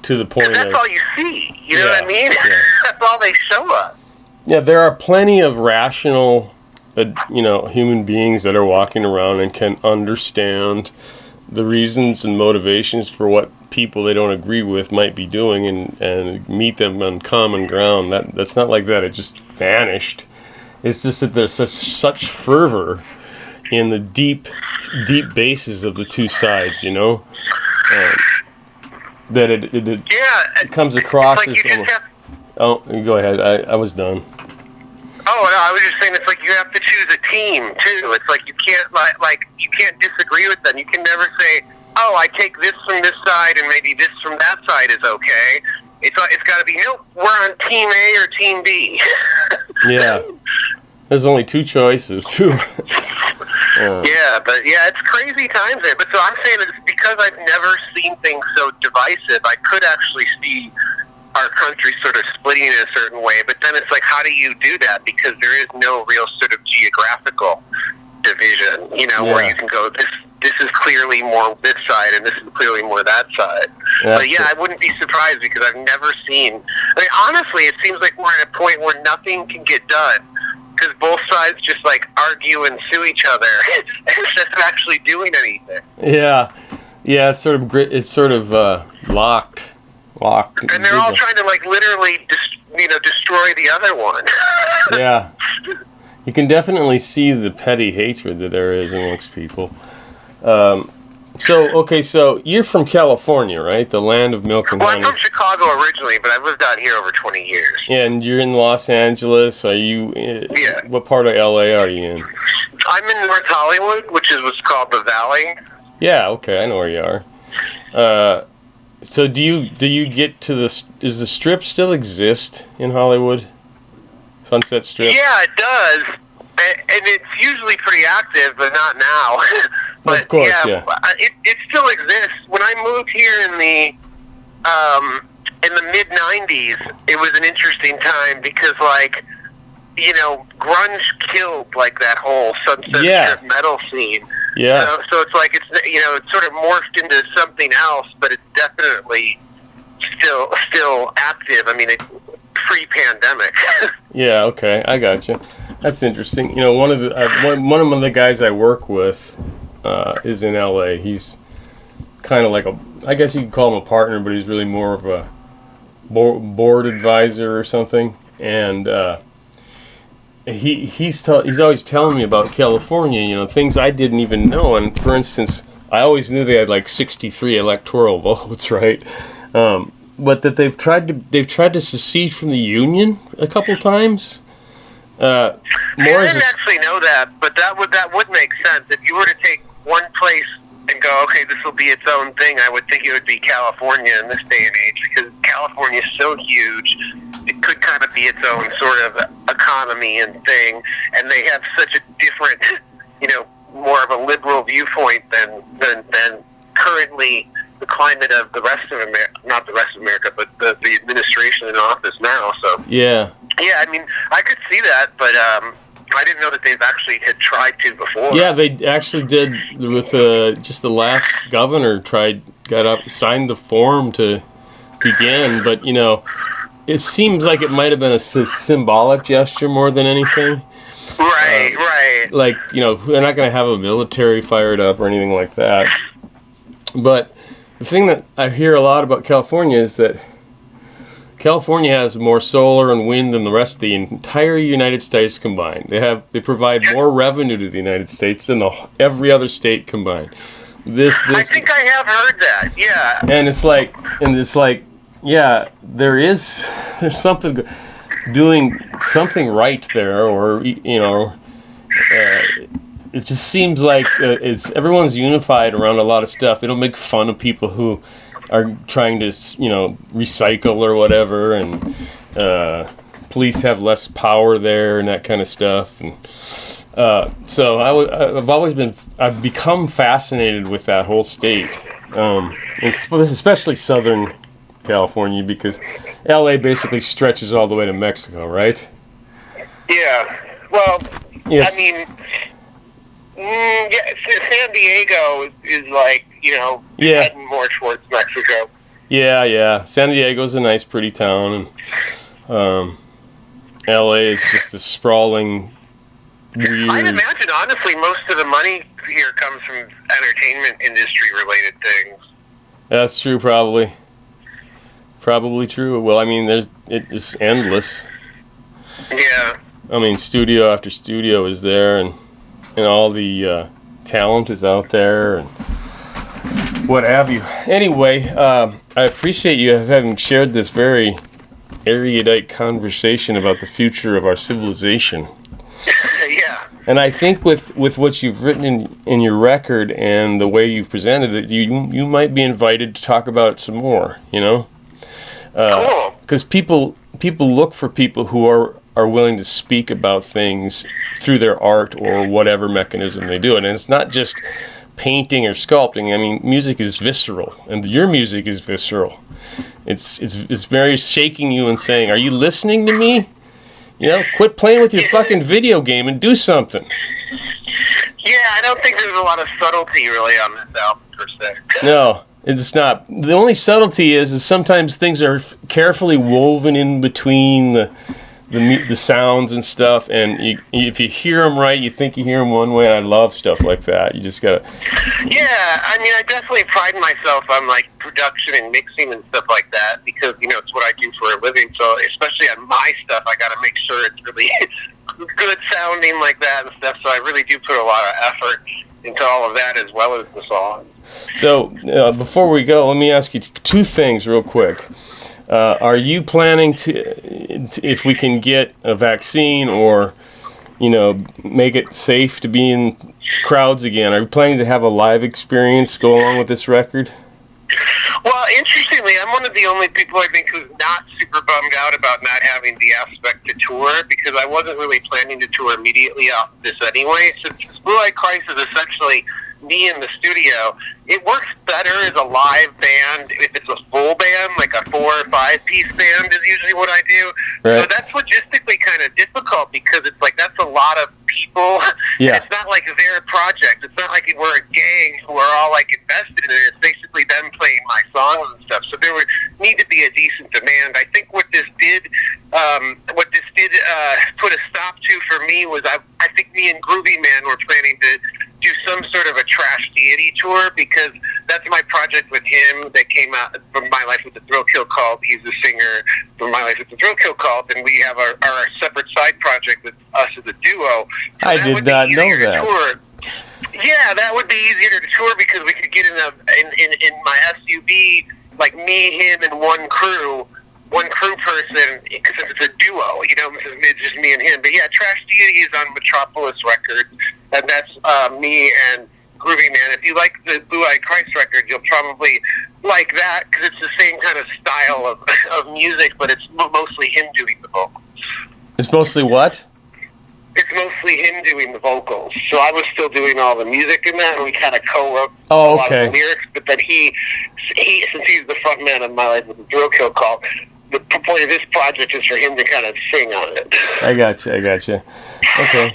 Speaker 1: the point
Speaker 2: that's all you see. You know what I mean?
Speaker 1: Yeah.
Speaker 2: That's all they show us.
Speaker 1: Yeah, there are plenty of rational, you know, human beings that are walking around and can understand the reasons and motivations for what people they don't agree with might be doing, and meet them on common ground. That's not like that. It just vanished. It's just that there's such fervor in the deep bases of the two sides, you know, that it comes across as almost. Oh, go ahead. I was done.
Speaker 2: Oh no, I was just saying it's like you have to choose a team too. It's like you can't like you can't disagree with them. You can never say, "Oh, I take this from this side and maybe this from that side is okay." It's got to be, nope, we're on team A or team B.
Speaker 1: Yeah, there's only two choices too.
Speaker 2: Yeah, but yeah, it's crazy times there. But so I'm saying it's because I've never seen things so divisive. I could actually see our country sort of splitting in a certain way. But then it's like, how do you do that? Because there is no real sort of geographical division, where you can go, this is clearly more this side and this is clearly more that side. But yeah, I wouldn't be surprised because I've never seen, honestly, it seems like we're at a point where nothing can get done because both sides just like argue and sue each other instead of actually doing anything.
Speaker 1: Yeah, it's sort of locked.
Speaker 2: And they're all trying to like literally destroy the other one.
Speaker 1: Yeah. You can definitely see the petty hatred that there is amongst people. So you're from California, right? The land of milk and honey.
Speaker 2: I'm from Chicago originally, but I've lived out here over 20 years.
Speaker 1: Yeah, and you're in Los Angeles. Are you?
Speaker 2: Yeah.
Speaker 1: What part of LA are you in?
Speaker 2: I'm in North Hollywood, which is what's called the Valley.
Speaker 1: Yeah. Okay, I know where you are. So do you get to does the Strip still exist in Hollywood? Sunset Strip?
Speaker 2: Yeah, it does. And it's usually pretty active, but not now. But
Speaker 1: of course,
Speaker 2: yeah. It still exists. When I moved here in the mid '90s, it was an interesting time because, grunge killed that whole Sunset Strip metal scene.
Speaker 1: Yeah.
Speaker 2: So it's like it's sort of morphed into something else, but it's definitely still active. I mean, pre-pandemic.
Speaker 1: Yeah. Okay, I got you. That's interesting. One of the guys I work with is in LA. He's kind of like I guess you could call him a partner, but he's really more of a board advisor or something. And he's always telling me about California. Things I didn't even know. And for instance, I always knew they had 63 electoral votes, right? But that they've tried to secede from the Union a couple times.
Speaker 2: I didn't actually know that, but that would make sense. If you were to take one place and go, okay, this will be its own thing, I would think it would be California in this day and age, because California is so huge, it could kind of be its own sort of economy and thing, and they have such a different, more of a liberal viewpoint than currently the climate of the rest of America, not the rest of America, but the administration in office now. So
Speaker 1: yeah,
Speaker 2: I mean, I could see that, but I didn't know that they've actually had tried to before.
Speaker 1: Yeah, they actually did with just the last governor signed the form to begin, but it seems like it might have been a symbolic gesture more than anything.
Speaker 2: Right.
Speaker 1: They're not going to have a military fired up or anything like that. But the thing that I hear a lot about California is that California has more solar and wind than the rest of the entire United States combined. They provide more revenue to the United States than every other state combined.
Speaker 2: I think I have heard that. Yeah.
Speaker 1: And it's like, yeah, there's something doing something right there, or it just seems like everyone's unified around a lot of stuff. They don't make fun of people who are trying to, recycle or whatever, and police have less power there and that kind of stuff. And so I've become fascinated with that whole state, especially Southern California, because LA basically stretches all the way to Mexico, right?
Speaker 2: Yeah. Well,
Speaker 1: yes.
Speaker 2: I mean, San Diego is heading more towards Mexico.
Speaker 1: Yeah. San Diego's a nice, pretty town, and LA is just a sprawling, weird.
Speaker 2: I'd imagine, honestly, most of the money here comes from entertainment industry related things.
Speaker 1: That's true, probably. Probably true. Well, I mean, it's endless.
Speaker 2: Yeah.
Speaker 1: I mean, studio after studio is there, and all the talent is out there, and what have you. Anyway, I appreciate you having shared this very erudite conversation about the future of our civilization.
Speaker 2: Yeah.
Speaker 1: And I think with what you've written in your record and the way you've presented it, you might be invited to talk about it some more,
Speaker 2: Cool.
Speaker 1: Because people look for people who are are willing to speak about things through their art or whatever mechanism they do it. And it's not just painting or sculpting. I mean, music is visceral, and your music is visceral. It's very shaking you and saying, "Are you listening to me? You know, quit playing with your fucking video game and do something."
Speaker 2: Yeah, I don't think there's a lot of subtlety really on this album per se.
Speaker 1: No, it's not. The only subtlety is sometimes things are carefully woven in between the sounds and stuff, and if you hear them right, you think you hear them one way, and I love stuff like that. You just gotta...
Speaker 2: Yeah, I mean, I definitely pride myself on, like, production and mixing and stuff like that, because, you know, it's what I do for a living, so especially on my stuff, I gotta make sure it's really good sounding like that and stuff, so I really do put a lot of effort into all of that as well as the song.
Speaker 1: So, before we go, let me ask you two things real quick. Are you planning to, if we can get a vaccine or, you know, make it safe to be in crowds again, are you planning to have a live experience go along with this record?
Speaker 2: Well, interestingly, I'm one of the only people I think who's not super bummed out about not having the aspect to tour, because I wasn't really planning to tour immediately off this anyway. Since Blue Eye Christ is essentially me in the studio, it works better as a live band if it's a full band, like a 4 or 5 piece band is usually what I do.
Speaker 1: Right.
Speaker 2: So that's logistically kind of difficult, because it's like that's a lot of people.
Speaker 1: Yeah.
Speaker 2: And it's not like their project. It's not like we're a gang who are all like invested in it. It's basically them playing my songs and stuff. So there would need to be a decent demand. I think what this did put a stop to for me was I think me and Groovy Man were planning to do some sort of a Trash Deity tour, because that's my project with him that came out from My Life with the Thrill Kill Cult. He's the singer from My Life with the Thrill Kill Cult, and we have our separate side project with us as a duo. So
Speaker 1: I did not know that.
Speaker 2: Yeah, that would be easier to tour, because we could get in my SUV, like me, him, and one crew person, because it's a duo, you know, it's just me and him. But yeah, Trash Deity is on Metropolis Records, and that's me and Groovy Man. If you like the Blue Eye Christ record, you'll probably like that, because it's the same kind of style of music, but it's mostly him doing the vocals.
Speaker 1: It's mostly what?
Speaker 2: It's mostly him doing the vocals. So I was still doing all the music in that, and we kind of co-wrote a lot of the lyrics, but then he since he's the front man of My Life with the Thrill Kill Call, the point of this project is for him to kind of sing on it.
Speaker 1: I got you. Okay.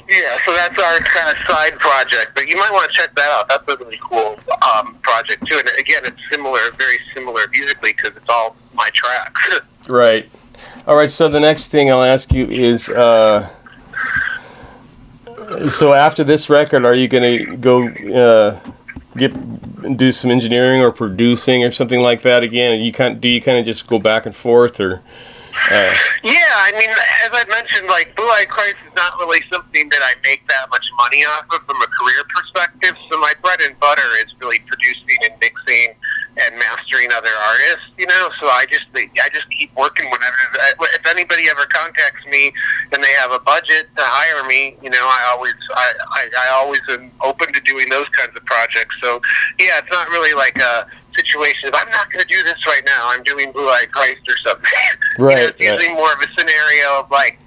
Speaker 2: Yeah, so that's our kind of side project, but you might want to check that out. That's a really cool project too. And again, it's very similar musically, because it's all my tracks.
Speaker 1: Right. All right. So the next thing I'll ask you is, so after this record, are you going to go do some engineering or producing or something like that again? Do you kind of just go back and forth, or?
Speaker 2: Yeah, I mean, as I mentioned, like, Blue Eye Christ is not really something that I make that much money off of from a career perspective, so my bread and butter is really producing and mixing and mastering other artists, you know, so I just keep working whenever, if anybody ever contacts me and they have a budget to hire me, you know, I always am open to doing those kinds of projects. So yeah, it's not really like a situation of, I'm not going to do this right now, I'm doing Blue Eye Christ or something.
Speaker 1: Right.
Speaker 2: You know, it's usually more of a scenario of, like,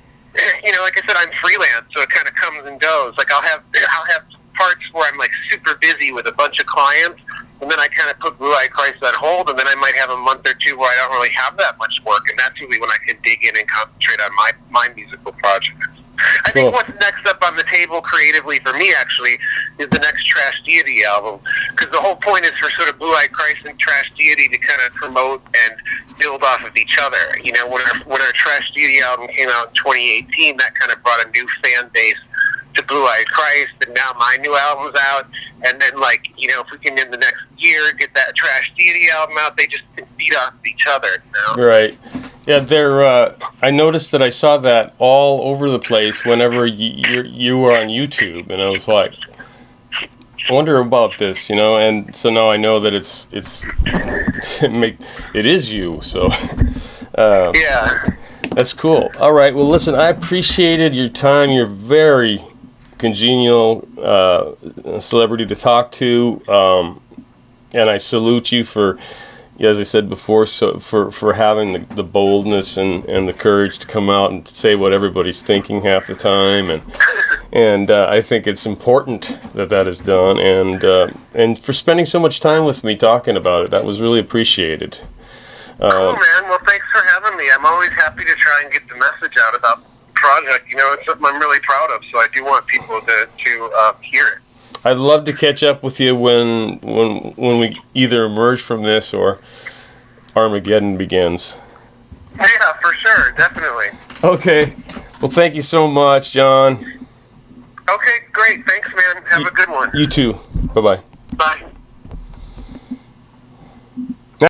Speaker 2: you know, like I said, I'm freelance, so it kind of comes and goes. Like, I'll have parts where I'm like super busy with a bunch of clients, and then I kind of put Blue Eye Christ on hold, and then I might have a month or two where I don't really have that much work, and that's really when I can dig in and concentrate on my musical projects. I think what's next up on the table creatively for me, actually, is the next Trash Deity album, because the whole point is for sort of Blue Eye Christ and Trash Deity to kind of promote and build off of each other. You know, when our Trash Deity album came out in 2018, that kind of brought a new fan base to Blue Eye Christ, and now my new album's out, and then, like, you know, if we can in the next year get that Trash Deity album out, they just can feed off each other, you know?
Speaker 1: Right. Yeah, I noticed that I saw that all over the place whenever you were on YouTube, and I was like, I wonder about this, you know, and so now I know that it is you, so
Speaker 2: yeah.
Speaker 1: That's cool. All right, well, listen, I appreciated your time. You're very congenial celebrity to talk to, and I salute you for as I said before, so for having the boldness and the courage to come out and say what everybody's thinking half the time, and I think it's important that is done, and for spending so much time with me talking about it. That was really appreciated.
Speaker 2: Cool, man. Well, thanks for having me. I'm always happy to try and get the message out about the project. You know, it's something I'm really proud of, so I do want people to hear it.
Speaker 1: I'd love to catch up with you when we either emerge from this or Armageddon begins.
Speaker 2: Yeah, for sure, definitely.
Speaker 1: Okay. Well, thank you so much, John.
Speaker 2: Okay, great. Thanks, man. Have a good one.
Speaker 1: You too. Bye-bye.
Speaker 2: Bye.